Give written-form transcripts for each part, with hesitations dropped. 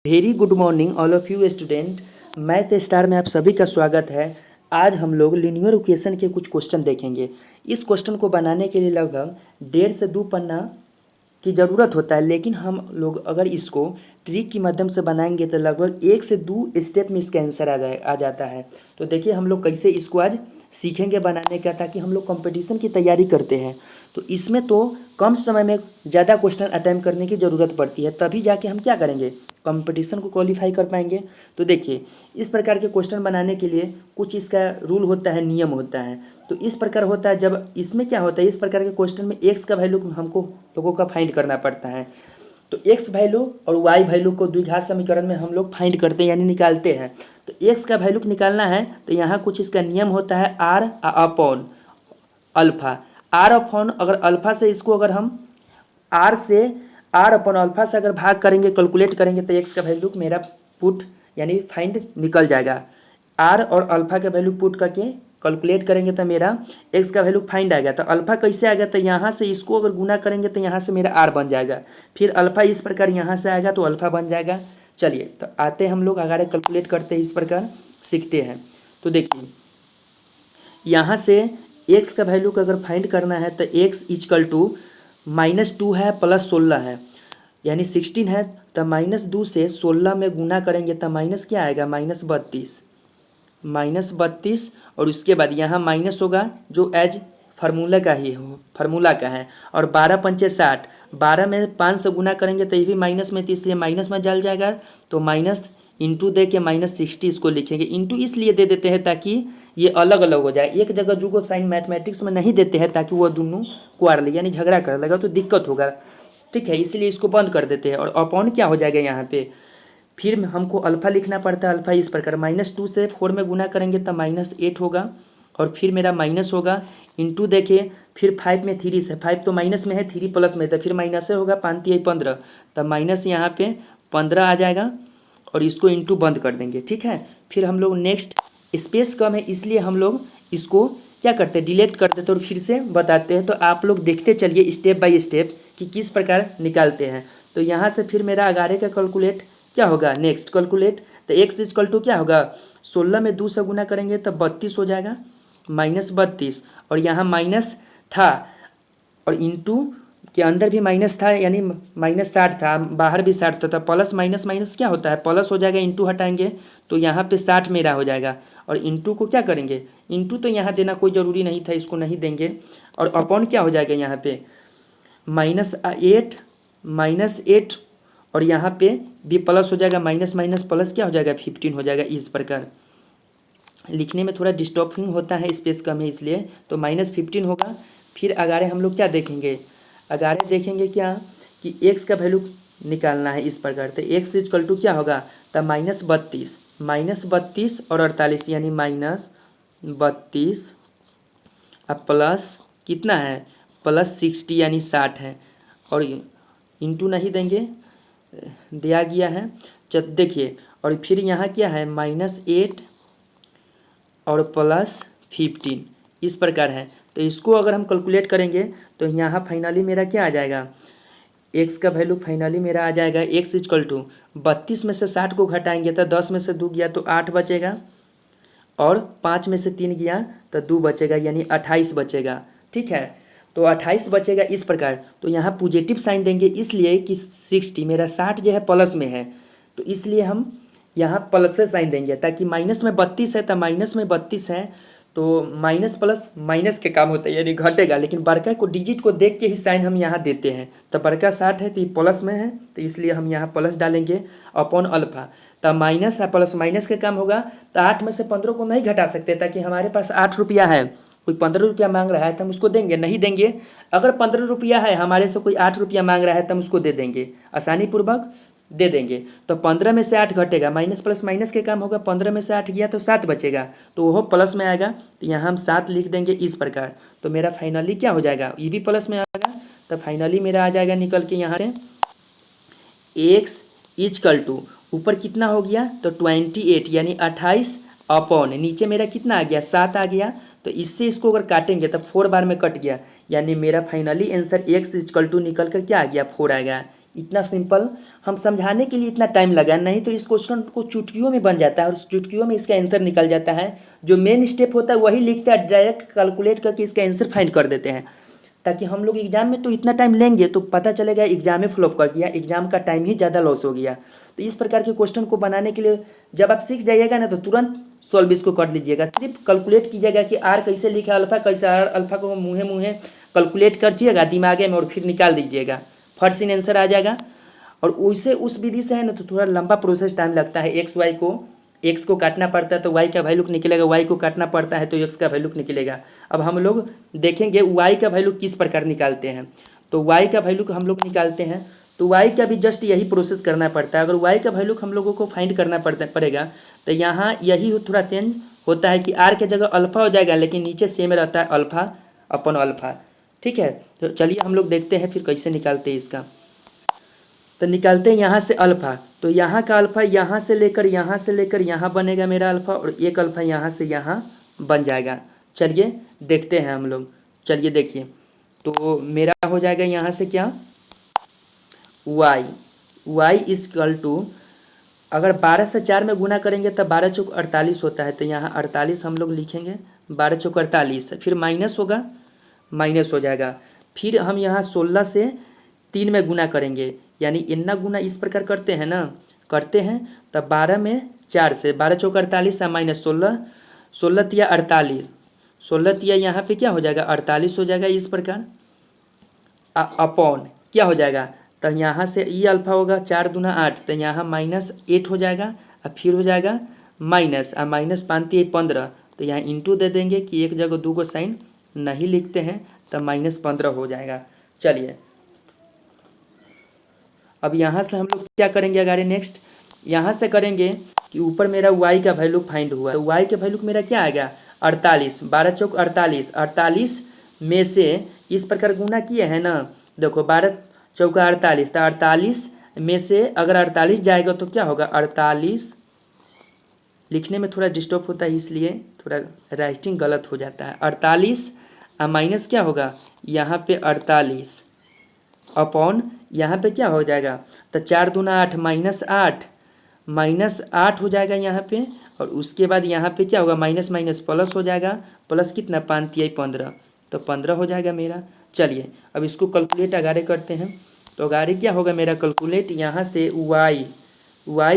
Very good morning all of you student. Math star में आप सभी का स्वागत है। आज हम लोग लीनियर इक्वेशन के कुछ क्वेश्चन देखेंगे। इस क्वेश्चन को बनाने के लिए लगभग 1.5 से 2 पन्ना की ज़रूरत होता है, लेकिन हम लोग अगर इसको ट्रिक की माध्यम से बनाएंगे तो लगभग 1 से 2 स्टेप में इसका आंसर आ जाता है। तो देखिए हम लोग कैसे इसको आज सीखेंगे बनाने का, ताकि हम लोग कंपटीशन की तैयारी करते हैं तो इसमें तो कम समय में ज़्यादा क्वेश्चन अटैम्प्ट करने की ज़रूरत पड़ती है, तभी जाके हम क्या करेंगे, कंपटीशन को क्वालिफाई कर पाएंगे। तो देखिए इस प्रकार के क्वेश्चन बनाने के लिए कुछ इसका रूल होता है, नियम होता है। तो इस प्रकार होता है, जब इसमें क्या होता है, इस प्रकार के क्वेश्चन में एक्स का वैल्यू हमको लोगों का फाइंड करना पड़ता है। तो एक्स वैल्यू और वाई वैल्यू को द्विघात समीकरण में हम लोग फाइंड करते हैं, यानी निकालते हैं। तो एक्स का वैल्यू निकालना है तो यहाँ कुछ इसका नियम होता है, r upon alpha. R upon अगर अल्फा से इसको अगर हम आर अपॉन अल्फा से अगर भाग करेंगे, कैलकुलेट करेंगे तो एक्स का वैल्यू मेरा पुट यानी फाइंड निकल जाएगा। आर और अल्फा का वैल्यू पुट करके कैलकुलेट करेंगे तो मेरा एक्स का वैल्यू फाइंड आएगा। तो अल्फा कैसे आएगा, तो यहाँ से इसको अगर गुना करेंगे तो यहाँ से मेरा आर बन जाएगा, फिर अल्फा इस प्रकार यहाँ से आएगा तो अल्फा बन जाएगा। चलिए तो आते हम लोग अगर कैलकुलेट करते हैं, इस प्रकार सीखते हैं। तो देखिए यहाँ से एक्स का वैल्यू को अगर फाइंड करना है तो एक्स इजकल टू -2 है प्लस 16 है, यानी 16 है। तो -2 से 16 में गुना करेंगे तो माइनस क्या आएगा, -32 और उसके बाद यहाँ माइनस होगा जो एज फार्मूला का है। और 12 पंचे 60, 12 में 5 से गुना करेंगे तो ये भी माइनस में, तो इसलिए माइनस में जल जाएगा। तो माइनस इंटू दे के -60 इसको लिखेंगे। इंटू इसलिए दे देते हैं ताकि ये अलग अलग हो जाए, एक जगह जो को साइन मैथमेटिक्स में नहीं देते हैं, ताकि वो दोनों क्वार ले यानी झगड़ा कर लेगा तो दिक्कत होगा, ठीक है, इसलिए इसको बंद कर देते हैं। और अपॉन क्या हो जाएगा यहाँ पे, फिर हमको अल्फा लिखना पड़ता है। अल्फा इस प्रकार -2 से 4 में गुना करेंगे तो -8 होगा, और फिर मेरा माइनस होगा इंटू देखिए, फिर 5 में 3 से, 5 तो माइनस में है, 3 प्लस में, तो फिर माइनस से होगा, 5 3 15, तब माइनस यहाँ पे 15 आ जाएगा और इसको इंटू बंद कर देंगे, ठीक है। फिर हम लोग नेक्स्ट, स्पेस कम है इसलिए हम लोग इसको क्या करते हैं, डिलीट कर देते हैं और फिर से बताते हैं। तो आप लोग देखते चलिए स्टेप बाय स्टेप कि किस प्रकार निकालते हैं। तो यहाँ से फिर मेरा अगारे का कैलकुलेट क्या होगा, नेक्स्ट कैलकुलेट, तो एक्स इजकल टू क्या होगा, 16 में 2 से गुना करेंगे तो 32 हो जाएगा, -32, और यहाँ माइनस था और इंटू के अंदर भी माइनस था, यानी -60 था, बाहर भी 60 था, तो प्लस माइनस माइनस क्या होता है, प्लस हो जाएगा। इंटू हटाएंगे तो यहाँ पे 60 मेरा हो जाएगा, और इंटू को क्या करेंगे, इंटू तो यहाँ देना कोई ज़रूरी नहीं था, इसको नहीं देंगे। और अपॉन क्या हो जाएगा यहाँ पे, -8 और यहाँ पे भी प्लस हो जाएगा, माइनस माइनस प्लस क्या हो जाएगा, 15 हो जाएगा। इस प्रकार लिखने में थोड़ा डिस्टर्बिंग होता है, स्पेस कम है इसलिए, तो -15 होगा। फिर अगारे हम लोग क्या देखेंगे, अगारे देखेंगे क्या कि एक्स का वैल्यू निकालना है इस प्रकार। तो एक्स इजकल टू क्या होगा, तो -32 और 48, यानी -32 अब प्लस कितना है, +60 यानी 60 है, और इंटू नहीं देंगे, दिया गया है। देखिए, और फिर यहाँ क्या है, -8 और +15 इस प्रकार है। तो इसको अगर हम कैलकुलेट करेंगे तो यहाँ फाइनली मेरा क्या आ जाएगा, एक्स का वैल्यू फाइनली मेरा आ जाएगा, एक्स इजकल टू 32 में से 60 को घटाएंगे तो 10 में से 2 गया तो 8 बचेगा, और 5 में से 3 गया तो 2 बचेगा, यानी 28 बचेगा, ठीक है। तो 28 बचेगा इस प्रकार। तो यहाँ पॉजिटिव साइन देंगे इसलिए कि 60 मेरा 60 जो है प्लस में है, तो इसलिए हम यहाँ प्लस से साइन देंगे, ताकि माइनस में 32 है तो माइनस में 32 है तो माइनस प्लस माइनस के काम होता है, यानी घटेगा, लेकिन बड़का को डिजिट को देख के ही साइन हम यहाँ देते हैं। तो बड़का 60 है तो ये प्लस में है, तो इसलिए हम यहाँ प्लस डालेंगे अपॉन अल्फा। तो माइनस है, प्लस माइनस के काम होगा, तो 8 में से 15 को नहीं घटा सकते, ताकि हमारे पास 8 रुपया है, कोई 15 रुपया मांग रहा है तो हम उसको देंगे, नहीं देंगे। अगर 15 रुपया है हमारे से, कोई 8 रुपया मांग रहा है तो हम उसको दे देंगे, आसानी पूर्वक दे देंगे। तो 15 में से 8 घटेगा, माइनस प्लस माइनस के काम होगा, 15 में से 8 गया तो 7 बचेगा, तो वो प्लस में आएगा, तो यहाँ हम 7 लिख देंगे इस प्रकार। तो मेरा फाइनली क्या हो जाएगा, ये भी प्लस में आएगा, तो फाइनली मेरा आ जाएगा निकल के यहाँ से एक्स इजकल टू ऊपर कितना हो गया, तो 28 यानी 28 अपॉन नीचे मेरा कितना आ गया, 7 आ गया। तो इससे इसको अगर काटेंगे तो 4 बार में कट गया, यानी मेरा finally answer x equal to निकल कर क्या आ गया, 4 आ गया। इतना सिंपल, हम समझाने के लिए इतना टाइम लगा, नहीं तो इस क्वेश्चन को चुटकियों में बन जाता है और चुटकियों में इसका आंसर निकल जाता है। जो मेन स्टेप होता है वही लिखते हैं, डायरेक्ट कैलकुलेट करके इसका आंसर फाइंड कर देते हैं, ताकि हम लोग एग्जाम में तो इतना टाइम लेंगे तो पता चलेगा एग्जाम में फ्लॉप कर दिया, एग्जाम का टाइम ही ज़्यादा लॉस हो गया। तो इस प्रकार के क्वेश्चन को बनाने के लिए जब आप सीख जाइएगा ना तो तुरंत सॉल्व इसको कर लीजिएगा। सिर्फ कैलकुलेट कीजिएगा कि आर कैसे लिखा, अल्फा कैसे, आर अल्फा को मुँहे मुँहे कैलकुलेट करिएगा दिमागे में और फिर निकाल दीजिएगा, फर्स्ट इन आंसर आ जाएगा। और वैसे उस विधि से है ना तो थोड़ा लंबा प्रोसेस टाइम लगता है। एक्स को काटना पड़ता है तो वाई का वैल्यू निकलेगा, वाई को काटना पड़ता है तो एक्स का वैल्यू निकलेगा। अब हम लोग देखेंगे वाई का वैल्यू किस प्रकार निकालते हैं। तो वाई का वैल्यू हम लोग निकालते हैं तो वाई का भी जस्ट यही प्रोसेस करना पड़ता है। अगर वाई का वैल्यू हम लोगों को फाइंड करना पड़ेगा तो यहाँ यही थोड़ा चेंज होता है कि आर के जगह अल्फा हो जाएगा, लेकिन नीचे सेम रहता है अल्फा अपन अल्फा। ठीक है, तो चलिए हम लोग देखते हैं फिर कैसे निकालते हैं इसका। तो निकालते हैं यहाँ से अल्फ़ा, तो यहाँ का अल्फ़ा यहाँ से लेकर यहाँ बनेगा मेरा अल्फ़ा, और एक अल्फ़ा यहाँ से यहाँ बन जाएगा। चलिए देखते हैं हम लोग, चलिए देखिए, तो मेरा हो जाएगा यहाँ से क्या, y इक्वल टू, अगर 12 से 4 में गुना करेंगे तब 12 चौक 48 होता है, तो यहाँ 48 हम लोग लिखेंगे, 12 चौक 48, फिर माइनस होगा, माइनस हो जाएगा। फिर हम यहाँ 16 से 3 में गुना करेंगे, यानी इतना गुना इस प्रकार करते हैं ना, करते हैं तब 12 में 4 से 12 चौक 48 से माइनस 16, 16 तिया 48, 16 तिया यहाँ पे क्या हो जाएगा 48 हो जाएगा इस प्रकार, अपॉन क्या हो जाएगा, तो यहाँ से ये अल्फा होगा 4 दूना 8, तो यहाँ -8 हो जाएगा, और फिर हो जाएगा माइनस, और माइनस 5 तिया 15, तो यहाँ इंटू दे देंगे कि एक जगह 2 को साइन नहीं लिखते हैं, तो -15 हो जाएगा। चलिए अब यहाँ से हम लोग क्या करेंगे, अगर नेक्स्ट यहाँ से करेंगे कि ऊपर मेरा y का वैल्यू फाइंड हुआ, तो y के वैल्यू मेरा क्या आएगा 48, 12 चौक 48, 48 में से इस प्रकार गुना किए हैं ना, देखो 12 चौक 48, तो 48 में से अगर 48 जाएगा तो क्या होगा 48, लिखने में थोड़ा डिस्टर्ब होता है इसलिए थोड़ा राइटिंग गलत हो जाता है, 48 माइनस क्या होगा यहाँ पे 48 अपॉन यहाँ पे क्या हो जाएगा, तो 4 दूना 8, -8 हो जाएगा यहाँ पे, और उसके बाद यहाँ पे क्या होगा माइनस माइनस प्लस हो जाएगा, प्लस कितना 5 तिया 15, तो 15 हो जाएगा मेरा। चलिए अब इसको कैलकुलेट अगारे करते हैं, तो अगारे क्या होगा मेरा कैलकुलेट, यहाँ से y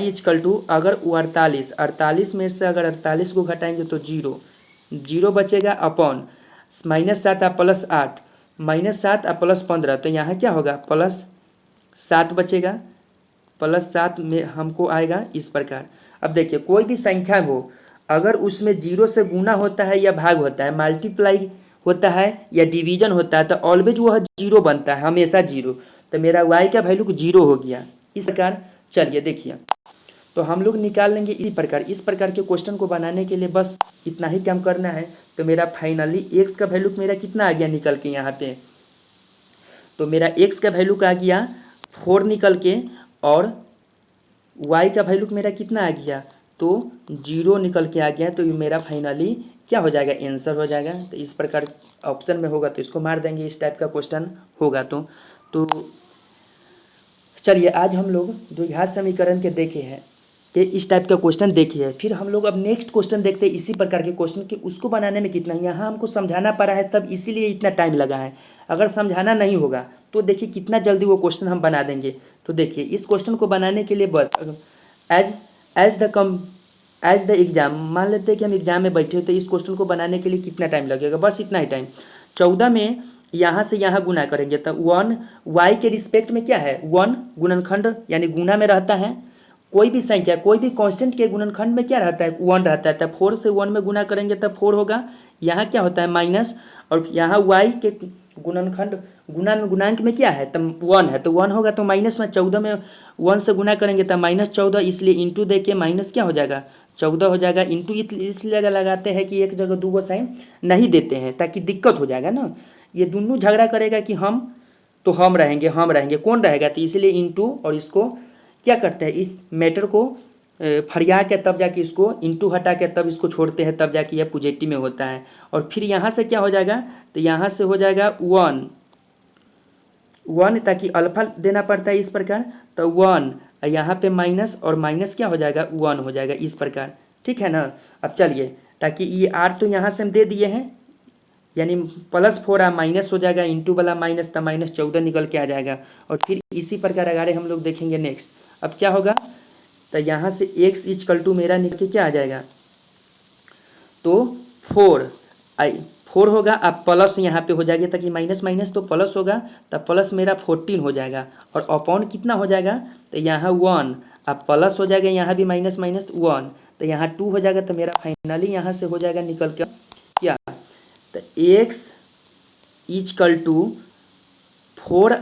इक्वल टू, अगर 48 में से अगर 48 को घटाएंगे तो 0 बचेगा, अपॉन -7 प्लस 8, -7 प्लस 15, तो यहाँ क्या होगा +7 बचेगा, +7 में हमको आएगा इस प्रकार। अब देखिए कोई भी संख्या हो, अगर उसमें 0 से गुना होता है या भाग होता है, मल्टीप्लाई होता है या डिवीजन होता है, तो ऑलवेज वह 0 बनता है, हमेशा 0। तो मेरा y का वैल्यू 0 हो गया इस प्रकार। चलिए देखिए, तो हम लोग निकाल लेंगे इस प्रकार के क्वेश्चन को बनाने के लिए बस इतना ही काम करना है। तो मेरा फाइनली x का वैल्यू मेरा कितना आ गया निकल के यहाँ पे, तो मेरा x का वैल्यू आ गया 4 निकल के, और y का वैल्यू मेरा कितना आ गया, तो 0 निकल के आ गया। तो ये मेरा फाइनली क्या हो जाएगा आंसर हो जाएगा। तो इस प्रकार ऑप्शन में होगा तो इसको मार देंगे, इस टाइप का क्वेश्चन होगा तो चलिए आज हम लोग द्विघात समीकरण के देखे हैं कि इस टाइप का क्वेश्चन देखिए है। फिर हम लोग अब नेक्स्ट क्वेश्चन देखते हैं इसी प्रकार के क्वेश्चन कि उसको बनाने में कितना, यहाँ हमको समझाना पड़ा है तब इसीलिए इतना टाइम लगा है। अगर समझाना नहीं होगा तो देखिए कितना जल्दी वो क्वेश्चन हम बना देंगे। तो देखिए इस क्वेश्चन को बनाने के लिए बस एज द एग्जाम, मान लेते हैं कि हम एग्जाम में बैठे तो इस क्वेश्चन को बनाने के लिए कितना टाइम लगेगा, बस इतना ही टाइम। 14 में यहाँ से यहाँ गुना करेंगे तो 1 y के रिस्पेक्ट में क्या है 1 गुणनखंड यानी गुना में रहता है। कोई भी संख्या कोई भी कांस्टेंट के गुणनखंड में क्या रहता है 1 रहता है। तब 4 से 1 में गुना करेंगे तब 4 होगा। यहाँ क्या होता है माइनस, और यहाँ y के गुणनखंड गुणांक में क्या है तब 1 है तो 1 होगा। तो माइनस में 14 में 1 से गुना करेंगे तब -14, इसलिए इंटू दे के माइनस क्या हो जाएगा 14 हो जाएगा। इंटू इसलिए लगाते हैं कि एक जगह 2 साइन नहीं देते हैं ताकि दिक्कत हो जाएगा ना, ये दोनों झगड़ा करेगा कि हम रहेंगे कौन रहेगा, तो इसलिए इंटू, और इसको क्या करते हैं इस मैटर को फरिया के तब जाके इसको इंटू हटा के तब इसको छोड़ते हैं, तब जाके यह पॉजिटिव में होता है। और फिर यहाँ से क्या हो जाएगा तो यहाँ से हो जाएगा 1 1 ताकि अल्फा देना पड़ता है इस प्रकार, तो 1 यहाँ पे माइनस और माइनस क्या हो जाएगा 1 हो जाएगा इस प्रकार, ठीक है ना। अब चलिए ताकि ये r तो यहाँ से हम दे दिए हैं, यानी +4 माइनस हो जाएगा, इंटू वाला माइनस तो -14 निकल के आ जाएगा। और फिर इसी प्रकार अगर हम लोग देखेंगे नेक्स्ट, अब क्या होगा, तो यहाँ से x इक्वल टू मेरा निकल के क्या आ जाएगा, तो 4 होगा। अब प्लस यहाँ पे हो जाएगा ताकि माइनस माइनस तो प्लस होगा, तब प्लस मेरा 14 हो जाएगा। और अपॉन कितना हो जाएगा, तो यहाँ 1, अब प्लस हो जाएगा, यहाँ भी माइनस माइनस 1, तो यहाँ 2 हो जाएगा। तो मेरा फाइनली यहाँ से हो जाएगा निकल के क्या, तो x इक्वल टू 4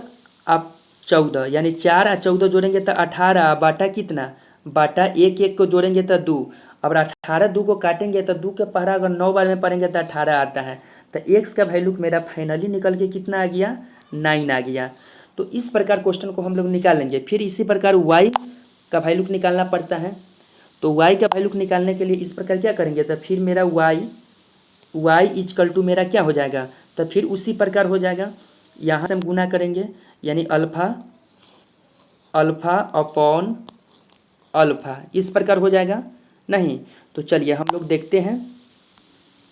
अब 14, यानी 4 और 14 जोड़ेंगे तो 18 बाटा कितना, बाटा 1 को जोड़ेंगे तो 2। अब 18 2 को काटेंगे तो 2 के पहरा अगर 9 बार में पढ़ेंगे तो 18 आता है। तो x का वैल्यू मेरा फाइनली निकल के कितना आ गया, 9 आ गया। तो इस प्रकार क्वेश्चन को हम लोग निकालेंगे। फिर इसी प्रकार y का वैल्यू निकालना पड़ता है। तो y का वैल्यू निकालने के लिए इस प्रकार क्या करेंगे, तो फिर मेरा y इक्वल टू मेरा क्या हो जाएगा, तो फिर उसी प्रकार हो जाएगा, यहाँ से हम गुना करेंगे, यानी अल्फा अपॉन अल्फा इस प्रकार हो जाएगा नहीं। तो चलिए हम लोग देखते हैं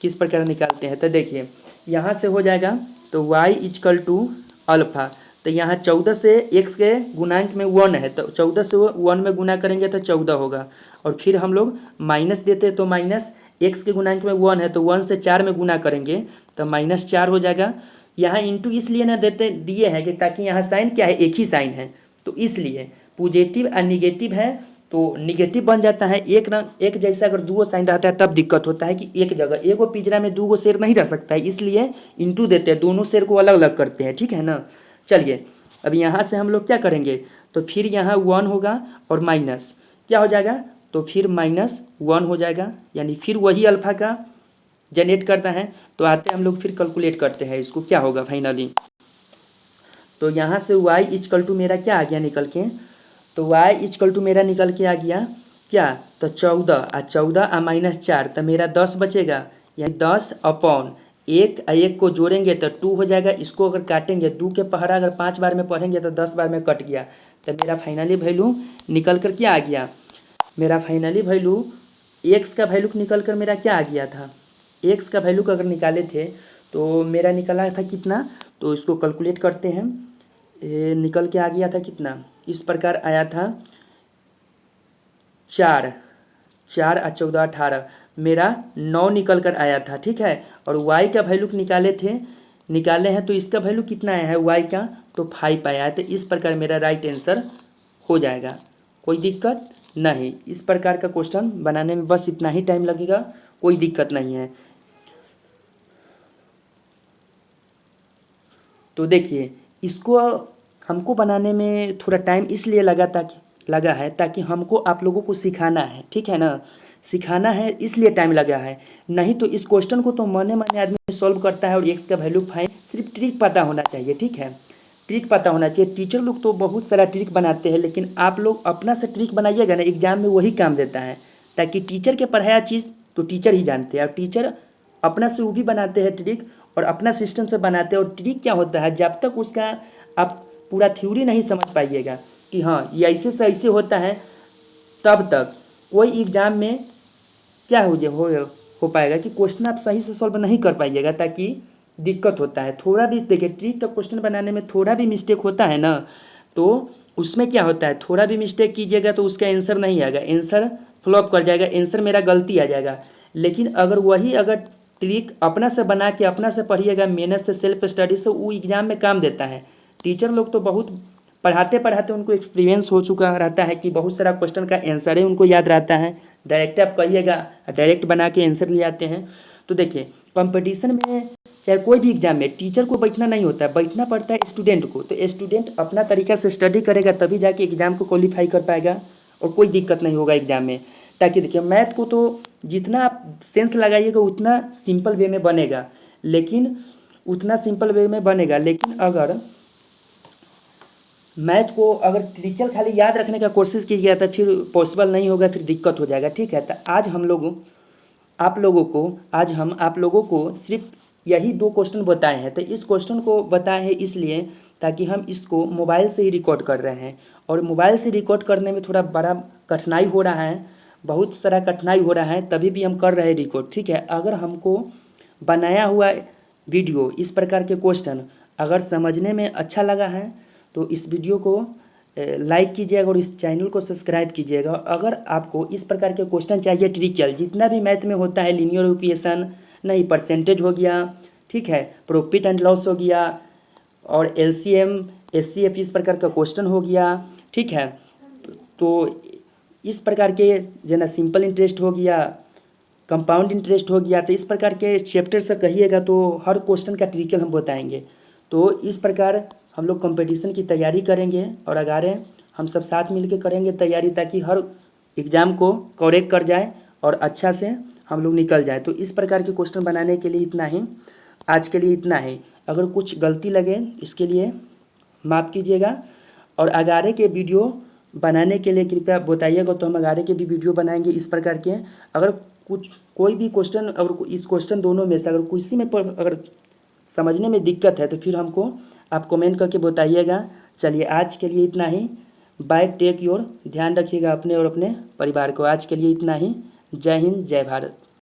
किस प्रकार निकालते हैं। तो देखिए यहाँ से हो जाएगा, तो y इक्वल टू अल्फा, तो यहाँ 14 से x के गुणांक में 1 है, तो 14 से 1 में गुना करेंगे तो 14 होगा। और फिर हम लोग माइनस देते हैं, तो माइनस x के गुणांक में 1 है, तो 1 से 4 में गुना करेंगे तो -4 हो जाएगा। यहाँ इंटू इसलिए ना दिए हैं कि ताकि यहाँ साइन क्या है, एक ही साइन है, तो इसलिए पॉजिटिव और निगेटिव है तो निगेटिव बन जाता है। एक जैसा अगर 2 साइन रहता है तब दिक्कत होता है कि एक जगह एगो पिंजरा में 2 शेर नहीं रह सकता है, इसलिए इंटू देते हैं, दोनों शेर को अलग अलग करते हैं, ठीक है ना। चलिए अब यहाँ से हम लोग क्या करेंगे, तो फिर यहाँ 1 होगा और माइनस क्या हो जाएगा, तो फिर -1 हो जाएगा, यानी फिर वही अल्फा का जनरेट करता है। तो आते हम लोग फिर कैलकुलेट करते हैं इसको क्या होगा फाइनली। तो यहाँ से y इक्वल टू मेरा क्या आ गया निकल के, तो y इक्वल टू मेरा निकल के आ गया क्या, तो 14 और -4 तो मेरा 10 बचेगा, यानी 10 अपॉन 1 को जोड़ेंगे तो 2 हो जाएगा। इसको अगर काटेंगे 2 के पहरा अगर 5 बार में पढ़ेंगे तो 10 बार में कट गया, तो मेरा फाइनली वैल्यू निकल कर क्या आ गया, मेरा फाइनली वैल्यू x का वैल्यू निकल कर मेरा क्या आ गया था, x का वैल्यू अगर निकाले थे तो मेरा निकला था कितना, तो इसको कैलकुलेट करते हैं। निकल के आ गया था कितना, इस प्रकार आया था 4 और 14 18, मेरा 9 निकल कर आया था, ठीक है। और y का वैल्यू निकाले हैं तो इसका वैल्यू कितना आया है y का, तो 5 आया है। तो इस प्रकार मेरा राइट आंसर हो जाएगा, कोई दिक्कत नहीं। इस प्रकार का क्वेश्चन बनाने में बस इतना ही टाइम लगेगा, कोई दिक्कत नहीं है। तो देखिए इसको हमको बनाने में थोड़ा टाइम इसलिए लगा है ताकि हमको आप लोगों को सिखाना है, ठीक है ना, सिखाना है इसलिए टाइम लगा है। नहीं तो इस क्वेश्चन को तो मने आदमी सॉल्व करता है और x का वैल्यू फाइन, सिर्फ ट्रिक पता होना चाहिए, ठीक है, ट्रिक पता होना चाहिए। टीचर लोग तो बहुत सारा ट्रिक बनाते हैं, लेकिन आप लोग अपना से ट्रिक बनाइएगा ना, एग्जाम में वही काम देता है। ताकि टीचर के पढ़ाया चीज़ तो टीचर ही जानते हैं, और टीचर अपना से वो भी बनाते हैं ट्रिक और अपना सिस्टम से बनाते हैं। और ट्रिक क्या होता है, जब तक उसका आप पूरा थ्योरी नहीं समझ पाइएगा कि हाँ ये ऐसे से ऐसे होता है, तब तक कोई एग्ज़ाम में क्या हो पाएगा कि क्वेश्चन आप सही से सॉल्व नहीं कर पाइएगा, ताकि दिक्कत होता है। थोड़ा भी देखिए ट्रिक का क्वेश्चन बनाने में थोड़ा भी मिस्टेक होता है ना, तो उसमें क्या होता है, थोड़ा भी मिस्टेक कीजिएगा तो उसका आंसर नहीं आएगा, आंसर फ्लॉप कर जाएगा, आंसर मेरा गलती आ जाएगा। लेकिन अगर ट्रिक अपना से बना के अपना से पढ़िएगा, मेहनत से, सेल्फ स्टडी से, वो एग्ज़ाम में काम देता है। टीचर लोग तो बहुत पढ़ाते पढ़ाते उनको एक्सपीरियंस हो चुका रहता है कि बहुत सारा क्वेश्चन का आंसर ही उनको याद रहता है, डायरेक्ट आप कहिएगा डायरेक्ट बना के आंसर ले आते हैं। तो देखिए कंपटीशन में चाहे कोई भी एग्जाम में टीचर को बैठना नहीं होता है, बैठना पड़ता है स्टूडेंट को। तो स्टूडेंट अपना तरीका से स्टडी करेगा तभी जाके एग्ज़ाम को क्वालिफाई कर पाएगा और कोई दिक्कत नहीं होगा एग्ज़ाम में। ताकि देखिए मैथ को तो जितना आप सेंस लगाइएगा उतना सिंपल वे में बनेगा, लेकिन अगर मैथ को अगर ट्रिकल खाली याद रखने का कोशिश कीजिएगा तो फिर पॉसिबल नहीं होगा, फिर दिक्कत हो जाएगा, ठीक है। तो आज हम आप लोगों को सिर्फ यही 2 क्वेश्चन बताए हैं। तो इस क्वेश्चन को बताए हैं इसलिए ताकि हम इसको मोबाइल से ही रिकॉर्ड कर रहे हैं, और मोबाइल से रिकॉर्ड करने में थोड़ा बड़ा कठिनाई हो रहा है, बहुत सारा कठिनाई हो रहा है, तभी भी हम कर रहे हैं रिकॉर्ड, ठीक है। अगर हमको बनाया हुआ वीडियो इस प्रकार के क्वेश्चन अगर समझने में अच्छा लगा है तो इस वीडियो को लाइक कीजिएगा और इस चैनल को सब्सक्राइब कीजिएगा। अगर आपको इस प्रकार के क्वेश्चन चाहिए ट्रिकियल, जितना भी मैथ में होता है, लीनियर इक्वेशन नहीं, परसेंटेज हो गया, ठीक है, प्रॉफिट एंड लॉस हो गया, और एलसीएम एचसीएफ इस प्रकार का क्वेश्चन हो गया, ठीक है। तो इस प्रकार के जना सिंपल इंटरेस्ट हो गया, कंपाउंड इंटरेस्ट हो गया, तो इस प्रकार के चैप्टर से कहिएगा तो हर क्वेश्चन का ट्रिकियल हम बताएंगे। तो इस प्रकार हम लोग कंपटीशन की तैयारी करेंगे और आगे हम सब साथ मिलकर करेंगे तैयारी, ताकि हर एग्ज़ाम को करेक्ट कर जाए और अच्छा से हम लोग निकल जाए। तो इस प्रकार के क्वेश्चन बनाने के लिए इतना ही, आज के लिए इतना ही। अगर कुछ गलती लगे इसके लिए माफ़ कीजिएगा, और आगे के वीडियो बनाने के लिए कृपया बताइएगा, तो हम आगे के भी वीडियो बनाएंगे इस प्रकार के। अगर कुछ कोई भी क्वेश्चन, अगर इस क्वेश्चन दोनों में से अगर किसी में अगर समझने में दिक्कत है तो फिर हमको आप कमेंट करके बताइएगा। चलिए आज के लिए इतना ही, बाय, टेक योर, ध्यान रखिएगा अपने और अपने परिवार को। आज के लिए इतना ही, जय हिंद, जय भारत।